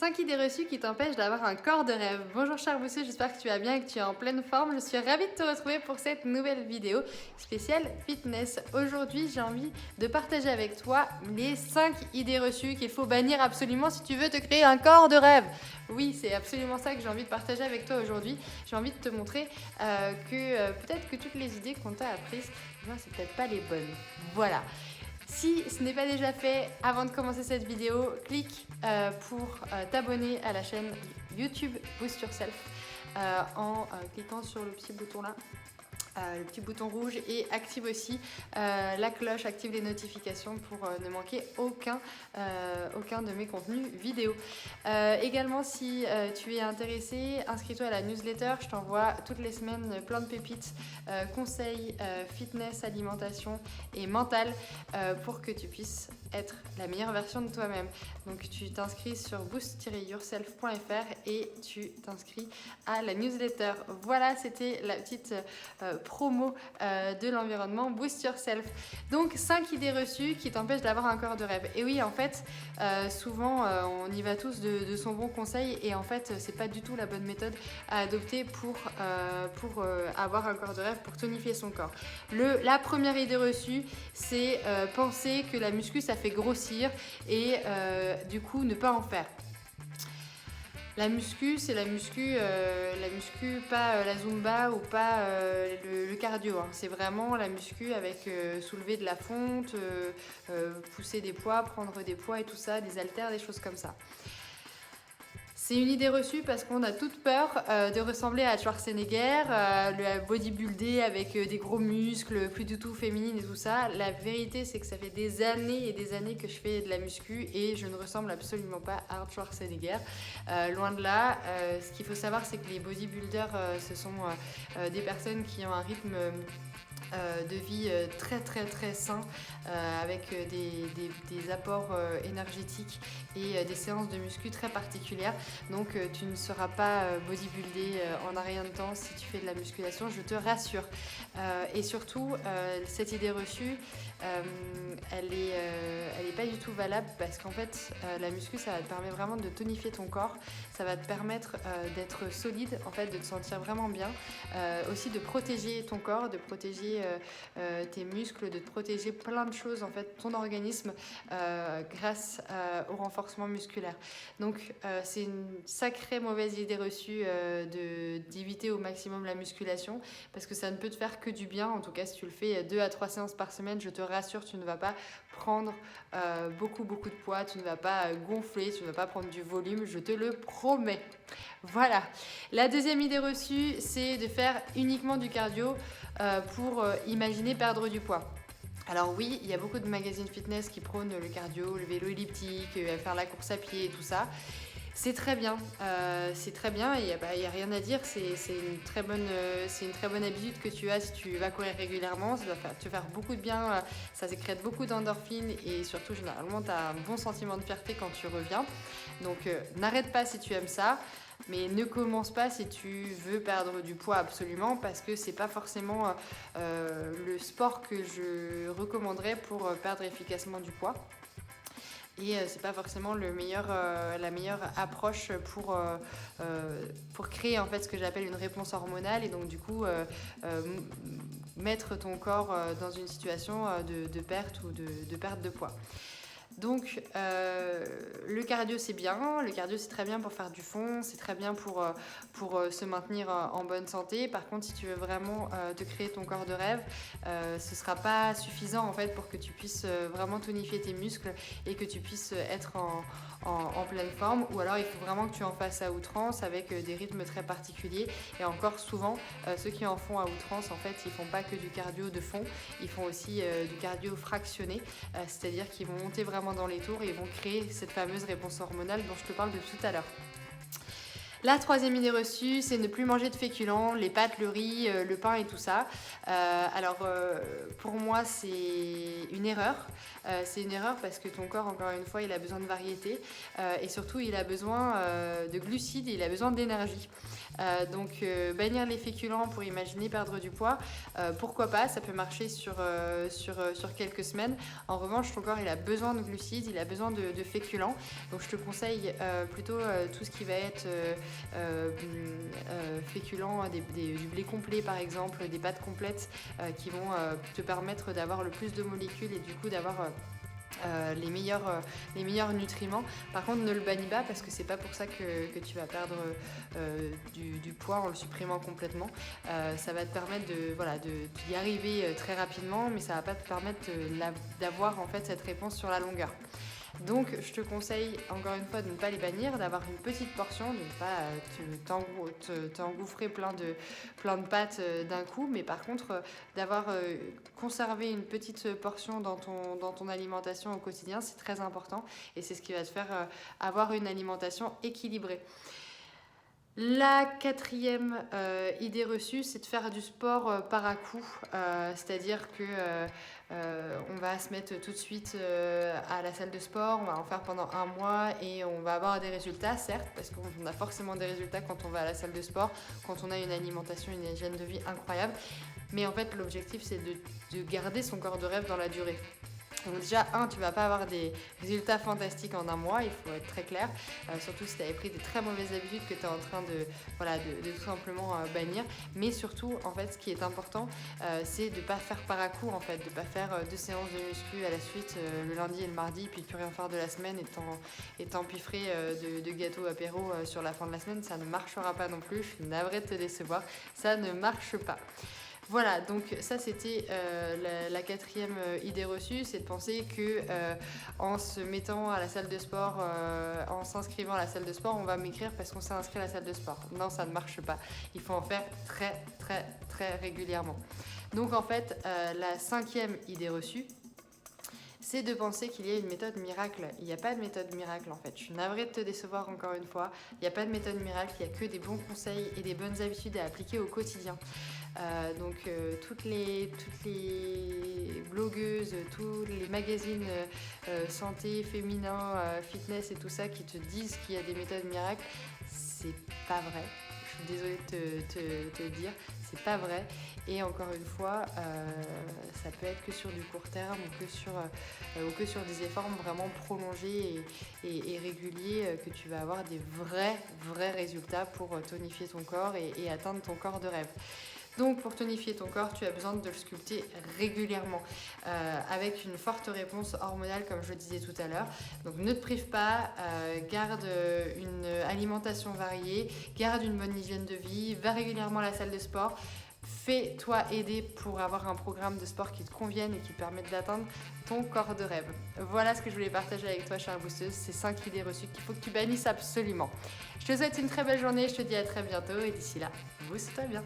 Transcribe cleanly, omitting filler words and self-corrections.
5 idées reçues qui t'empêchent d'avoir un corps de rêve. Bonjour cher Bousseux, j'espère que tu vas bien et que tu es en pleine forme. Je suis ravie de te retrouver pour cette nouvelle vidéo spéciale fitness. Aujourd'hui, j'ai envie de partager avec toi les 5 idées reçues qu'il faut bannir absolument si tu veux te créer un corps de rêve. Oui, c'est absolument ça que j'ai envie de partager avec toi aujourd'hui. J'ai envie de te montrer que peut-être que toutes les idées qu'on t'a apprises, c'est peut-être pas les bonnes. Voilà. Si ce n'est pas déjà fait, avant de commencer cette vidéo, clique pour t'abonner à la chaîne YouTube Boost Yourself en cliquant sur le petit bouton là. Le petit bouton rouge et active aussi la cloche, active les notifications pour ne manquer aucun de mes contenus vidéo. Également, si tu es intéressé, inscris-toi à la newsletter. Je t'envoie toutes les semaines plein de pépites, conseils, fitness, alimentation et mental pour que tu puisses être la meilleure version de toi-même. Donc tu t'inscris sur boost-yourself.fr et tu t'inscris à la newsletter. Voilà, c'était la petite promo de l'environnement Boost Yourself. Donc 5 idées reçues qui t'empêchent d'avoir un corps de rêve. Et oui, en fait, souvent on y va tous de son bon conseil et en fait c'est pas du tout la bonne méthode à adopter pour avoir un corps de rêve, pour tonifier son corps. La première idée reçue, c'est penser que la muscu ça fait grossir et du coup ne pas en faire. La muscu, c'est la muscu, pas la zumba ou pas le cardio. Hein. C'est vraiment la muscu avec soulever de la fonte, pousser des poids, prendre des poids et tout ça, des haltères, des choses comme ça. C'est une idée reçue parce qu'on a toute peur de ressembler à Schwarzenegger, le bodybuilder avec des gros muscles, plus du tout féminine et tout ça. La vérité, c'est que ça fait des années et des années que je fais de la muscu et je ne ressemble absolument pas à Schwarzenegger. Loin de là, ce qu'il faut savoir, c'est que les bodybuilders, ce sont des personnes qui ont un rythme de vie très très très sain avec des apports énergétiques et des séances de muscu très particulières. Donc tu ne seras pas bodybuildé en un rien de temps si tu fais de la musculation, je te rassure. Et surtout, cette idée reçue, elle est pas du tout valable parce qu'en fait, la muscu, ça va te permettre vraiment de tonifier ton corps, ça va te permettre d'être solide, en fait, de te sentir vraiment bien, aussi de protéger ton corps, de protéger tes muscles, de te protéger plein de choses, en fait, ton organisme grâce au renforcement musculaire. Donc c'est une sacrée mauvaise idée reçue d'éviter au maximum la musculation parce que ça ne peut te faire que du bien. En tout cas, si tu le fais 2 à 3 séances par semaine, je te rassure, tu ne vas pas prendre beaucoup de poids, tu ne vas pas gonfler, tu ne vas pas prendre du volume, je te le promets. Voilà. La deuxième idée reçue, c'est de faire uniquement du cardio pour imaginer perdre du poids. Alors oui, il y a beaucoup de magazines fitness qui prônent le cardio, le vélo elliptique, faire la course à pied et tout ça. C'est très bien et il y a rien à dire, c'est une très bonne habitude que tu as si tu vas courir régulièrement, ça va te faire beaucoup de bien, ça sécrète beaucoup d'endorphines et surtout généralement tu as un bon sentiment de fierté quand tu reviens. Donc n'arrête pas si tu aimes ça. Mais ne commence pas si tu veux perdre du poids absolument parce que c'est pas forcément le sport que je recommanderais pour perdre efficacement du poids. Et c'est pas forcément la meilleure approche pour créer en fait ce que j'appelle une réponse hormonale et donc du coup mettre ton corps dans une situation de perte ou de perte de poids. Donc le cardio c'est bien, le cardio c'est très bien pour faire du fond, c'est très bien pour se maintenir en bonne santé. Par contre si tu veux vraiment te créer ton corps de rêve, ce sera pas suffisant en fait pour que tu puisses vraiment tonifier tes muscles et que tu puisses être en pleine forme, ou alors il faut vraiment que tu en fasses à outrance avec des rythmes très particuliers. Et encore souvent ceux qui en font à outrance en fait ils font pas que du cardio de fond, ils font aussi du cardio fractionné, c'est-à-dire qu'ils vont monter vraiment dans les tours et ils vont créer cette fameuse réponse hormonale dont je te parle de tout à l'heure. La troisième idée reçue, c'est ne plus manger de féculents, les pâtes, le riz, le pain et tout ça. Pour moi, c'est une erreur. C'est une erreur parce que ton corps, encore une fois, il a besoin de variété et surtout, il a besoin de glucides et il a besoin d'énergie. Bannir les féculents pour imaginer perdre du poids, pourquoi pas, ça peut marcher sur quelques semaines. En revanche, ton corps, il a besoin de glucides, il a besoin de féculents. Donc, je te conseille plutôt tout ce qui va être féculents, du blé complet par exemple, des pâtes complètes qui vont te permettre d'avoir le plus de molécules et du coup d'avoir les meilleurs nutriments. Par contre, ne le bannis pas parce que c'est pas pour ça que tu vas perdre du poids en le supprimant complètement. Ça va te permettre d'y arriver très rapidement, mais ça va pas te permettre d'avoir en fait cette réponse sur la longueur. Donc je te conseille encore une fois de ne pas les bannir, d'avoir une petite portion, de ne pas t'engouffrer plein de pâtes d'un coup, mais par contre d'avoir conservé une petite portion dans ton alimentation au quotidien, c'est très important et c'est ce qui va te faire avoir une alimentation équilibrée. La quatrième idée reçue, c'est de faire du sport par à coup, c'est-à-dire que on va se mettre tout de suite à la salle de sport, on va en faire pendant 1 mois et on va avoir des résultats, certes, parce qu'on a forcément des résultats quand on va à la salle de sport, quand on a une alimentation, une hygiène de vie incroyable, mais en fait l'objectif c'est de garder son corps de rêve dans la durée. Donc déjà, tu vas pas avoir des résultats fantastiques en 1 mois, il faut être très clair, surtout si tu avais pris des très mauvaises habitudes que tu es en train de tout simplement bannir. Mais surtout, en fait, ce qui est important, c'est de pas faire par à coup, en fait, de pas faire 2 séances de muscu à la suite, le lundi et le mardi, puis plus rien faire de la semaine et t'empiffrer de gâteaux apéro sur la fin de la semaine. Ça ne marchera pas non plus, je suis navrée de te décevoir, ça ne marche pas. Voilà, donc ça c'était la quatrième idée reçue, c'est de penser que en se mettant à la salle de sport, en s'inscrivant à la salle de sport, on va maigrir parce qu'on s'est inscrit à la salle de sport. Non, ça ne marche pas. Il faut en faire très très très régulièrement. Donc en fait, la cinquième idée reçue, c'est de penser qu'il y a une méthode miracle. Il n'y a pas de méthode miracle en fait. Je suis navrée de te décevoir encore une fois. Il n'y a pas de méthode miracle, il n'y a que des bons conseils et des bonnes habitudes à appliquer au quotidien. Toutes les blogueuses, tous les magazines santé, féminin, fitness et tout ça qui te disent qu'il y a des méthodes miracles, c'est pas vrai. Je suis désolée de te le dire, c'est pas vrai. Et encore une fois, ça peut être que sur du court terme ou que sur des efforts vraiment prolongés et réguliers que tu vas avoir des vrais résultats pour tonifier ton corps et atteindre ton corps de rêve. Donc pour tonifier ton corps, tu as besoin de le sculpter régulièrement avec une forte réponse hormonale comme je le disais tout à l'heure. Donc ne te prive pas, garde une alimentation variée, garde une bonne hygiène de vie, va régulièrement à la salle de sport. Fais-toi aider pour avoir un programme de sport qui te convienne et qui te permette d'atteindre ton corps de rêve. Voilà ce que je voulais partager avec toi, chère boosteuse, ces 5 idées reçues qu'il faut que tu bannisses absolument. Je te souhaite une très belle journée, je te dis à très bientôt et d'ici là, booste-toi bien.